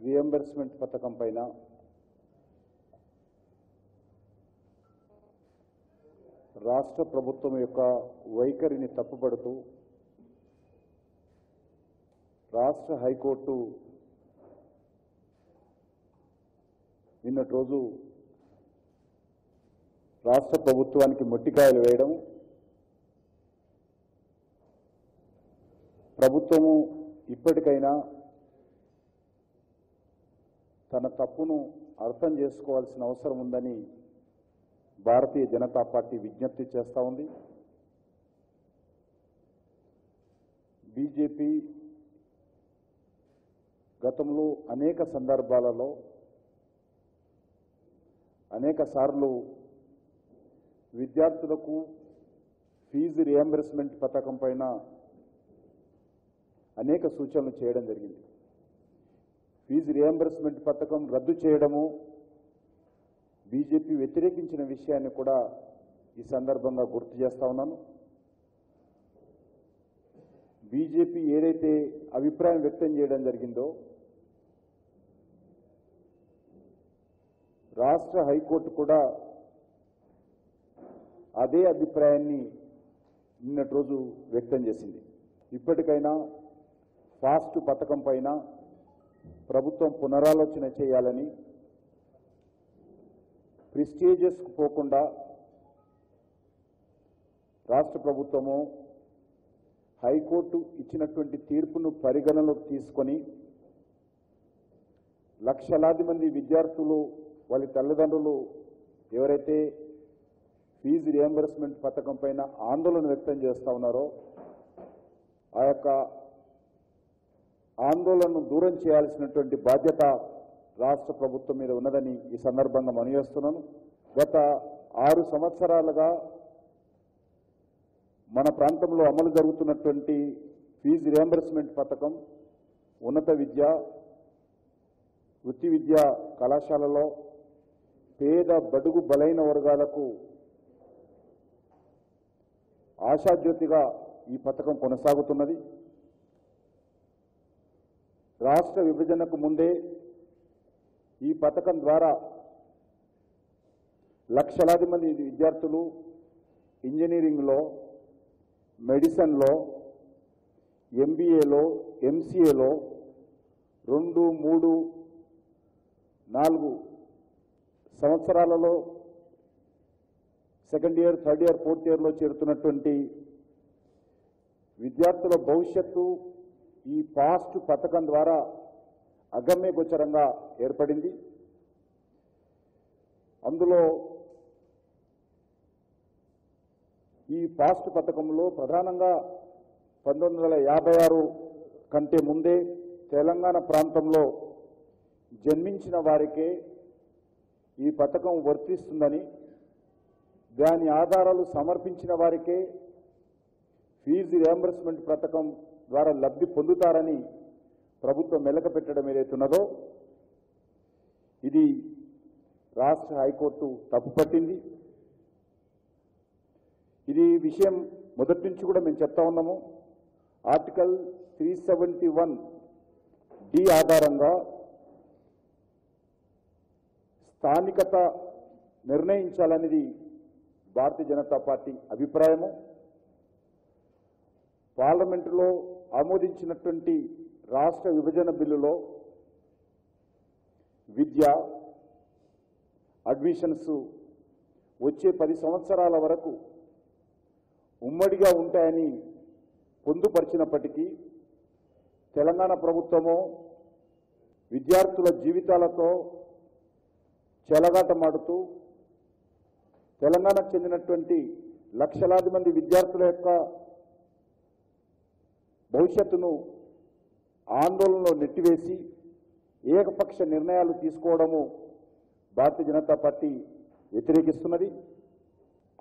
Reimbursement పథకం పైన రాష్ట్ర ప్రభుత్వం యొక్క వైఖరిని తప్పుపడుతూ రాష్ట్ర హైకోర్టు నిన్నటి రోజు రాష్ట్ర ప్రభుత్వానికి మొట్టికాయలు వేయడం, ప్రభుత్వము ఇప్పటికైనా తన తప్పును అర్థం చేసుకోవాల్సిన అవసరం ఉందని భారతీయ జనతా పార్టీ విజ్ఞప్తి చేస్తూ ఉంది. బీజేపీ గతంలో అనేక సందర్భాలలో అనేక సార్లు విద్యార్థులకు ఫీజు రియంబర్స్మెంట్ పథకం పైన అనేక సూచనలు చేయడం జరిగింది. ఫీజు రియంబర్స్మెంట్ పథకం రద్దు చేయడము బీజేపీ వ్యతిరేకించిన విషయాన్ని కూడా ఈ సందర్భంగా గుర్తు చేస్తా ఉన్నాను. బీజేపీ ఏదైతే అభిప్రాయం వ్యక్తం చేయడం జరిగిందో రాష్ట్ర హైకోర్టు కూడా అదే అభిప్రాయాన్ని నిన్నటి రోజు వ్యక్తం చేసింది. ఇప్పటికైనా ఫాస్ట్ పథకం పైన ప్రభుత్వం పునరాలోచన చేయాలని, ప్రెస్టీజియస్కు పోకుండా రాష్ట్ర ప్రభుత్వము హైకోర్టు ఇచ్చినటువంటి తీర్పును పరిగణలోకి తీసుకొని లక్షలాది మంది విద్యార్థులు వాళ్ళ తల్లిదండ్రులు ఎవరైతే ఫీజు రియంబర్స్మెంట్ పథకం పైన ఆందోళన వ్యక్తం చేస్తూ ఉన్నారో ఆ యొక్క ఆందోళనను దూరం చేయాల్సినటువంటి బాధ్యత రాష్ట్ర ప్రభుత్వం మీద ఉన్నదని ఈ సందర్భంగా మనవి చేస్తున్నాను. గత 6 సంవత్సరాలుగా మన ప్రాంతంలో అమలు జరుగుతున్నటువంటి ఫీజు రియంబర్స్మెంట్ పథకం ఉన్నత విద్య, వృత్తి విద్యా కళాశాలలో పేద బడుగు బలైన వర్గాలకు ఆశాజ్యోతిగా ఈ పథకం కొనసాగుతున్నది. రాష్ట్ర విభజనకు ముందే ఈ పథకం ద్వారా లక్షలాది మంది విద్యార్థులు ఇంజనీరింగ్లో, మెడిసిన్లో, ఎంబీఏలో, ఎంసీఏలో 2, 3, 4 సంవత్సరాలలో second year, third year, fourth ఇయర్లో చేరుతున్నటువంటి విద్యార్థుల భవిష్యత్తు ఈ ఫాస్ట్ పథకం ద్వారా అగమ్యగోచరంగా ఏర్పడింది. అందులో ఈ ఫాస్ట్ పథకంలో ప్రధానంగా 1956 కంటే ముందే తెలంగాణ ప్రాంతంలో జన్మించిన వారికే ఈ పథకం వర్తిస్తుందని, దాని ఆధారాలు సమర్పించిన వారికే ఫీజు రియంబర్స్మెంట్ పథకం ద్వారా లబ్ధి పొందుతారని ప్రభుత్వం మెలకపెట్టడం ఏదైతున్నదో ఇది రాష్ట్ర హైకోర్టు తప్పుపట్టింది. ఇది విషయం మొదటి నుంచి కూడా మేము చెప్తా ఉన్నాము. ఆర్టికల్ 371D ఆధారంగా స్థానికత నిర్ణయించాలనేది భారతీయ జనతా పార్టీ అభిప్రాయము. పార్లమెంటులో ఆమోదించినటువంటి రాష్ట్ర విభజన బిల్లులో విద్య, అడ్మిషన్స్ వచ్చే 10 సంవత్సరాల వరకు ఉమ్మడిగా ఉంటాయని పొందుపరిచినప్పటికీ తెలంగాణ ప్రభుత్వము విద్యార్థుల జీవితాలతో చెలగాటమాడుతూ తెలంగాణకు చెందినటువంటి లక్షలాది మంది విద్యార్థుల యొక్క భవిష్యత్తును ఆందోళనలో నెట్టివేసి ఏకపక్ష నిర్ణయాలు తీసుకోవడము భారతీయ జనతా పార్టీ వ్యతిరేకిస్తున్నది.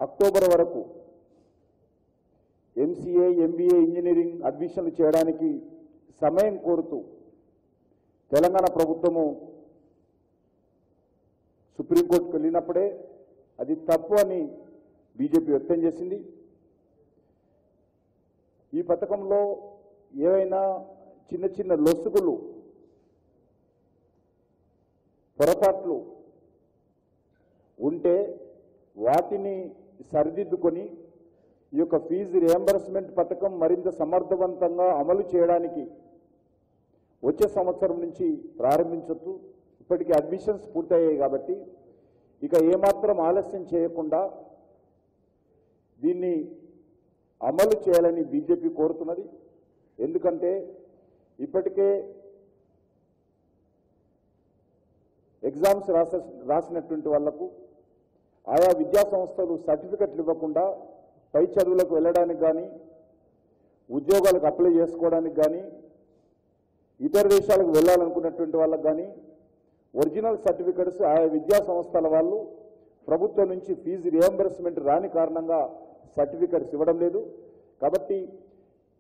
అక్టోబర్ వరకు ఎంసీఏ, ఎంబీఏ, ఇంజనీరింగ్ అడ్మిషన్లు చేయడానికి సమయం కోరుతూ తెలంగాణ ప్రభుత్వము సుప్రీంకోర్టుకు వెళ్ళినప్పుడే అది తప్పు అని బీజేపీ వ్యక్తం చేసింది. ఈ పథకంలో ఏవైనా చిన్న చిన్న లొసుగులు పొరపాట్లు ఉంటే వాటిని సరిదిద్దుకొని ఈ యొక్క ఫీజు రియంబర్స్మెంట్ పథకం మరింత సమర్థవంతంగా అమలు చేయడానికి వచ్చే సంవత్సరం నుంచి ప్రారంభించొచ్చు. ఇప్పటికీ అడ్మిషన్స్ పూర్తయ్యాయి కాబట్టి ఇక ఏమాత్రం ఆలస్యం చేయకుండా దీన్ని అమలు చేయాలని బీజేపీ కోరుతున్నది. ఎందుకంటే ఇప్పటికే ఎగ్జామ్స్ రాసినటువంటి వాళ్లకు ఆయా విద్యా సంస్థలు సర్టిఫికెట్లు ఇవ్వకుండా పై చదువులకు వెళ్ళడానికి కానీ ఉద్యోగాలకు అప్లై చేసుకోవడానికి కానీ ఇతర దేశాలకు వెళ్ళాలనుకున్నటువంటి వాళ్ళకు కానీ ఒరిజినల్ సర్టిఫికెట్స్ ఆయా విద్యా సంస్థల వాళ్ళు ప్రభుత్వం నుంచి ఫీజు రియంబర్స్మెంట్ రాని కారణంగా సర్టిఫికెట్స్ ఇవ్వడం లేదు. కాబట్టి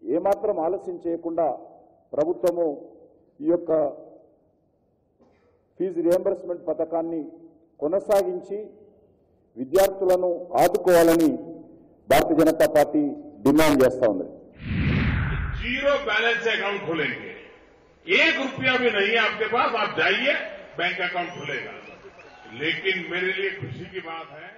ఏమాత్రం ఆలస్యం చేయకుండా ప్రభుత్వము ఈ యొక్క ఫీజు రియంబర్స్మెంట్ పథకాన్ని కొనసాగించి విద్యార్థులను ఆదుకోవాలని భారతీయ జనతా పార్టీ డిమాండ్ చేస్తా ఉంది. जीरो बैलेंस अकाउंट खोलेंगे, 1 रुपया भी नहीं है आपके पास, आप जाइए बैंक अकाउंट खुलेगा. लेकिन मेरे लिए खुशी की बात है